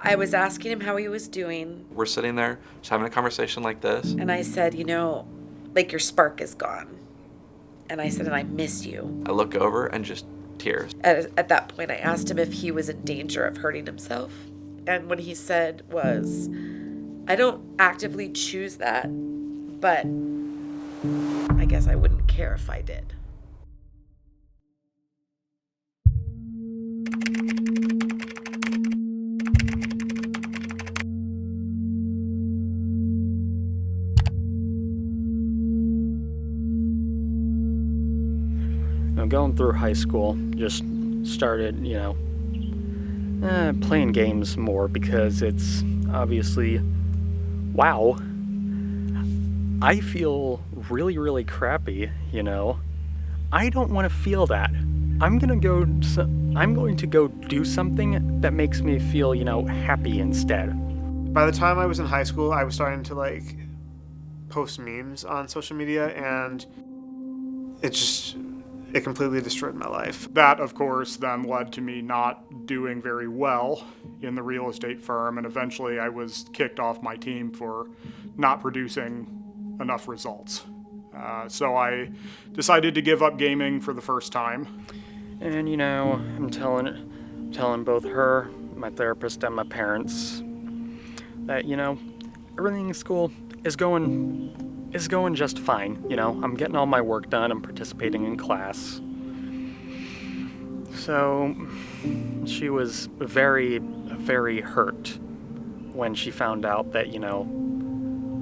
I was asking him how he was doing, We're sitting there just having a conversation like this. and I said, like your spark is gone. And I said, and I miss you. I look over and just tears. At that point, I asked him if he was in danger of hurting himself. And what he said was, I don't actively choose that, but I guess I wouldn't care if I did. Going through high school, just started, playing games more because it's obviously, wow, I feel really, really crappy, I don't want to feel that. I'm going to go do something that makes me feel, happy instead. By the time I was in high school, I was starting to post memes on social media, and it completely destroyed my life. That, of course, then led to me not doing very well in the real estate firm, and eventually I was kicked off my team for not producing enough results. So I decided to give up gaming for the first time. And, I'm telling both her, my therapist, and my parents that, everything in school is going just fine. I'm getting all my work done. I'm participating in class. So she was very, very hurt when she found out that,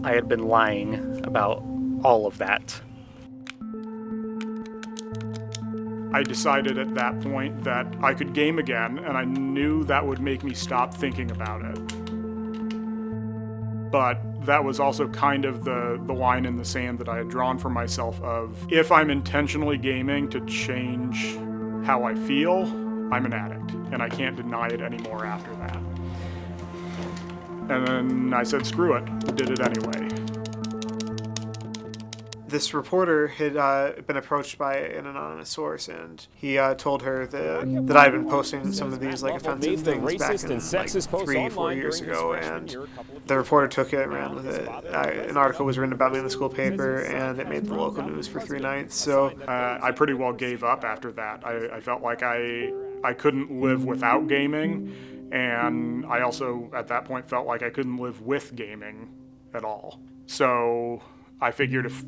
I had been lying about all of that. I decided at that point that I could game again, and I knew that would make me stop thinking about it. But that was also kind of the line in the sand that I had drawn for myself of, if I'm intentionally gaming to change how I feel, I'm an addict, and I can't deny it anymore after that. And then I said, screw it, did it anyway. This reporter had been approached by an anonymous source, and he told her that I had been posting some of these offensive things back in 3-4 years ago, and the reporter took it and ran with it. An article was written about me in the school paper, and it made the local news for 3 nights. So I pretty well gave up after that. I felt like I couldn't live without gaming, and I also at that point felt like I couldn't live with gaming at all. So I figured if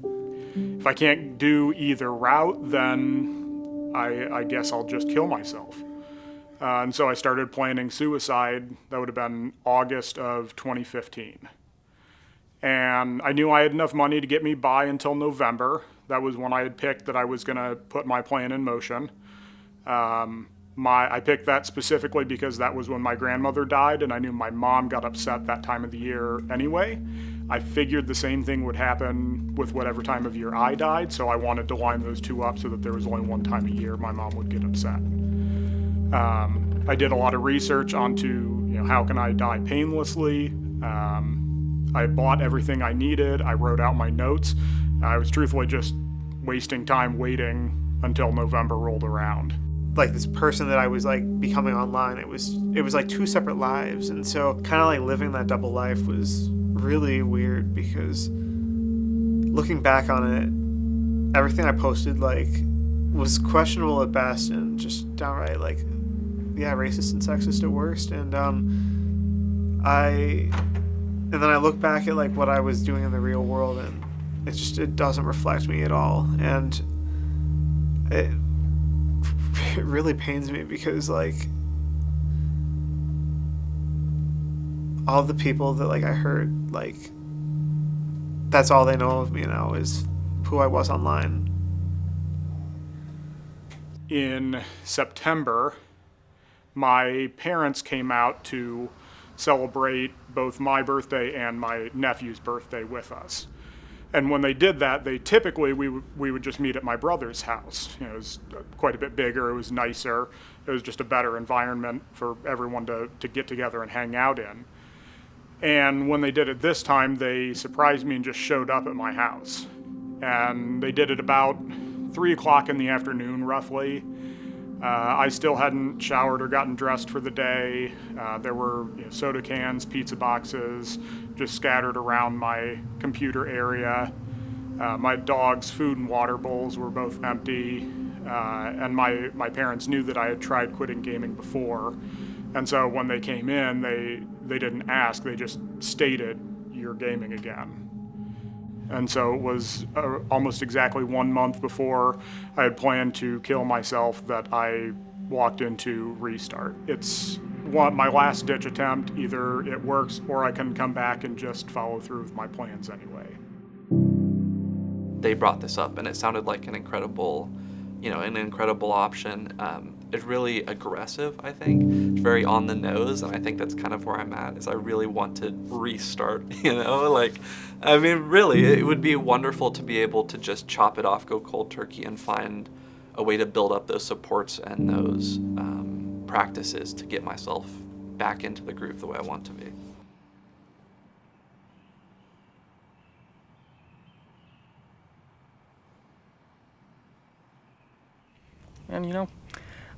I can't do either route, then I guess I'll just kill myself. And so I started planning suicide. That would have been August of 2015. And I knew I had enough money to get me by until November. That was when I had picked that I was going to put my plan in motion. I picked that specifically because that was when my grandmother died, and I knew my mom got upset that time of the year anyway. I figured the same thing would happen with whatever time of year I died, so I wanted to line those two up so that there was only one time a year my mom would get upset. I did a lot of research onto, how can I die painlessly. I bought everything I needed. I wrote out my notes. I was truthfully just wasting time waiting until November rolled around. This person that I was becoming online, it was 2 separate lives, and so kind of living that double life was really weird, because looking back on it, everything I posted was questionable at best and just downright racist and sexist at worst. And then I look back at what I was doing in the real world, and it doesn't reflect me at all, and it really pains me, because all the people that I heard, that's all they know of me now is who I was online. In September, my parents came out to celebrate both my birthday and my nephew's birthday with us. And when they did that, we would just meet at my brother's house. It was quite a bit bigger, it was nicer, it was just a better environment for everyone to get together and hang out in. And when they did it this time, they surprised me and just showed up at my house. And they did it about 3 o'clock in the afternoon, roughly. I still hadn't showered or gotten dressed for the day. There were soda cans, pizza boxes, just scattered around my computer area. My dog's food and water bowls were both empty, and my parents knew that I had tried quitting gaming before. And so when they came in, they didn't ask, they just stated, "You're gaming again." And so it was almost exactly 1 month before I had planned to kill myself that I walked into Restart. It's my last ditch attempt. Either it works or I can come back and just follow through with my plans anyway. They brought this up, and it sounded like an incredible option. It's really aggressive, I think. It's very on the nose, and I think that's kind of where I'm at, is I really want to restart, really, it would be wonderful to be able to just chop it off, go cold turkey, and find a way to build up those supports and those practices to get myself back into the groove the way I want to be. And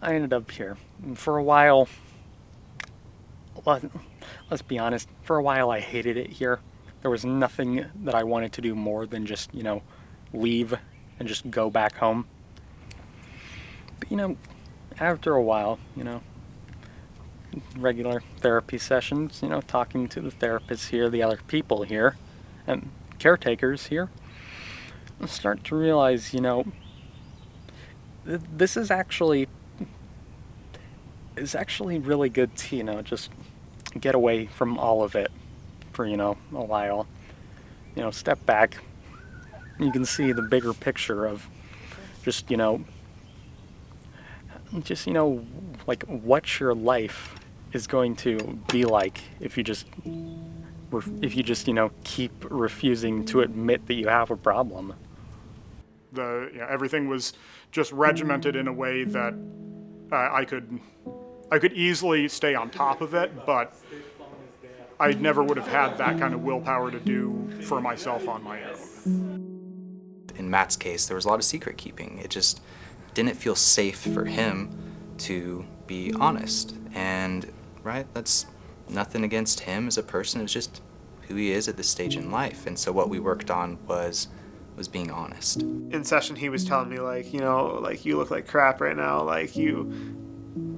I ended up here. And for a while, let's be honest, for a while I hated it here. There was nothing that I wanted to do more than just, leave and just go back home. But, after a while, regular therapy sessions, talking to the therapists here, the other people here, and caretakers here, I start to realize, this is actually really good to, just get away from all of it for, a while. Step back. You can see the bigger picture of just, like what your life is going to be like if you just keep refusing to admit that you have a problem. Everything was just regimented in a way that I could easily stay on top of it, but I never would have had that kind of willpower to do for myself on my own. In Matt's case, there was a lot of secret keeping. It just didn't feel safe for him to be honest. And, right, that's nothing against him as a person. It's just who he is at this stage in life. And so what we worked on was being honest. In session, he was telling me, you look like crap right now.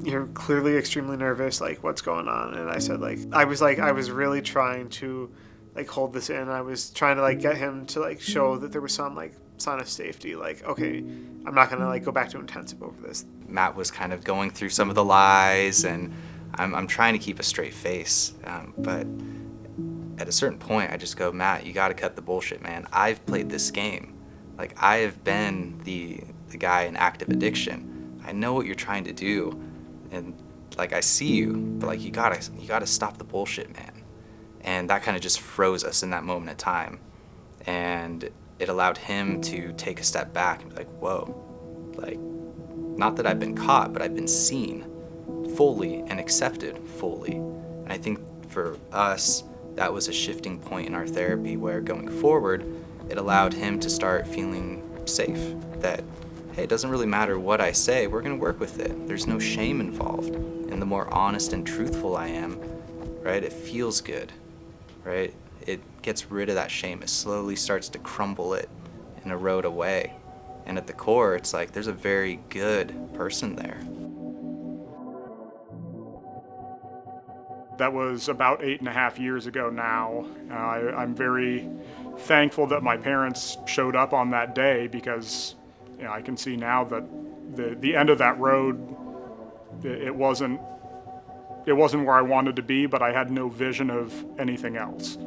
You're clearly extremely nervous. What's going on? And I said, I was really trying to, hold this in. I was trying to, get him to, show that there was some, sign of safety. Okay, I'm not going to, go back to intensive over this. Matt was kind of going through some of the lies, and I'm trying to keep a straight face. But at a certain point, I just go, Matt, you got to cut the bullshit, man. I've played this game. I have been the guy in active addiction. I know what you're trying to do, and I see you, but you gotta stop the bullshit, man. And that kind of just froze us in that moment of time, and it allowed him to take a step back and be like, whoa, not that I've been caught, but I've been seen fully and accepted fully. And I think for us, that was a shifting point in our therapy where going forward, it allowed him to start feeling safe, that, hey, it doesn't really matter what I say, we're gonna work with it. There's no shame involved. And the more honest and truthful I am, right, it feels good, right? It gets rid of that shame. It slowly starts to crumble it and erode away. And at the core, it's there's a very good person there. That was about 8.5 years ago now. I'm very thankful that my parents showed up on that day, because I can see now that the end of that road, it wasn't where I wanted to be, but I had no vision of anything else.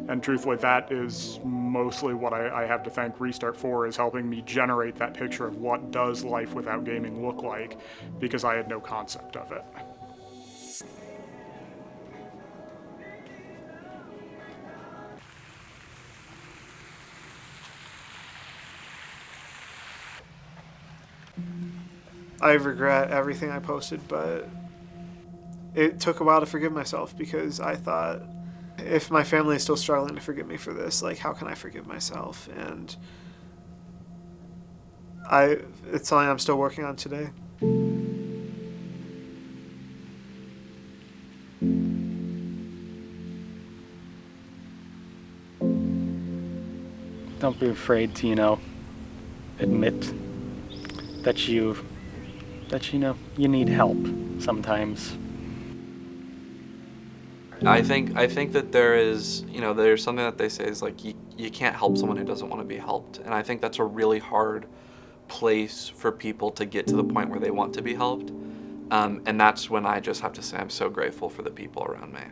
And truthfully, that is mostly what I have to thank Restart for, is helping me generate that picture of what does life without gaming look like, because I had no concept of it. I regret everything I posted, but it took a while to forgive myself, because I thought, if my family is still struggling to forgive me for this, how can I forgive myself? And it's something I'm still working on today. Don't be afraid to, admit that you need help sometimes. I think that there's something that they say is like you can't help someone who doesn't want to be helped, and I think that's a really hard place for people to get to the point where they want to be helped, and that's when I just have to say I'm so grateful for the people around me.